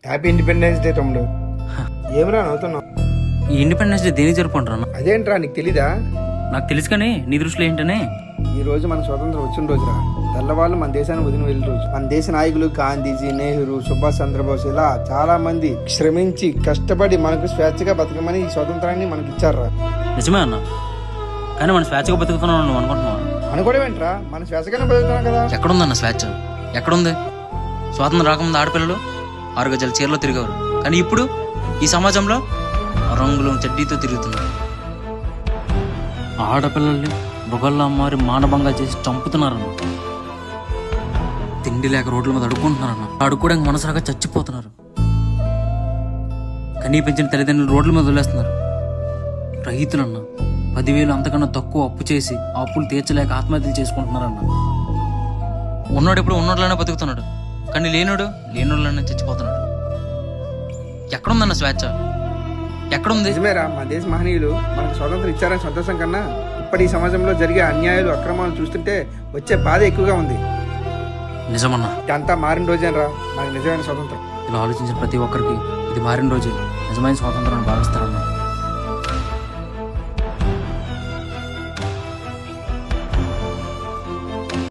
Happy independence day తమ్ముడు. ఏమరా నవ్వుతున్నావు? ఈ ఇండిపెండెన్స్ డే దేనికి జరుపుకుంటారా? అదేంట్రా నీకు తెలీదా? నాకు తెలుసు కానీ నీ దృష్టిలో ఏంటనే? ఈ రోజు మన స్వతంత్రం వచ్చిన రోజురా. తెల్లవాళ్ళు మన దేశాన్ని వదిలి వెళ్ళిన రోజు. మన దేశ నాయకులు గాంధీజీ, నెహ్రూ, సుభాష్ చంద్రబోస్ ఇలా చాలా మంది శ్రమించి కష్టపడి మనకు స్వేచ్ఛగా బతకమని ఈ స్వతంత్రాన్ని మనకి ఇచ్చారా. నిజమే అన్న, కానీ మనం స్వేచ్ఛగా బతుకుతున్నాం నువ్వు అనుకుంటున్నావా? అనుకోవడమేంట్రా, మన స్వేచ్ఛగానే బతుకుతున్నాం కదా. ఎక్కడుందన్న స్వేచ్ఛ? ఎక్కడుంది? స్వాతంత్రం రాకముందు ఆడపిల్లలు 6 గజాల చీరలో తిరిగేవారు, కానీ ఇప్పుడు ఈ సమాజంలో రంగులు చెడ్డీతో తిరుగుతున్నారు. ఆడపిల్లల్ని మృగాల్లో మారి మానభంగా చేసి చంపుతున్నారన్న. తిండి లేక రోడ్ల మీద అడుక్కుంటున్నారన్న. అడుక్కోవడానికి మనసులాగా చచ్చిపోతున్నారు. కనీ పెంచిన తల్లిదండ్రులు రోడ్ల మీద వదిలేస్తున్నారు. రైతులన్న 10,000 అంతకన్నా తక్కువ అప్పు చేసి ఆ అప్పులు తీర్చలేక ఆత్మహత్యలు చేసుకుంటున్నారన్న. ఉన్నోడు ఎప్పుడు ఉన్నోళ్ళనే బతుకుతున్నాడు, కానీ లేనోళ్ళనే చచ్చిపోతున్నాడు. ఎక్కడుందన్న స్వేచ్ఛ? ఎక్కడుంది? నిజమేరా, మన దేశ మహనీయులు మనకు స్వాతంత్రం ఇచ్చారని సంతోషం కన్నా ఇప్పటి ఈ సమాజంలో జరిగే అన్యాయాలు అక్రమాలు చూస్తుంటే వచ్చే బాధ ఎక్కువగా ఉంది. నిజమన్నా, ఇదంతా మారిన రోజేనరా మనకి నిజమైన స్వాతంత్రం. ఇలా ఆలోచించిన ప్రతి ఒక్కరికి ఇది మారిన రోజే నిజమైన స్వాతంత్రాన్ని భావిస్తారన్నా.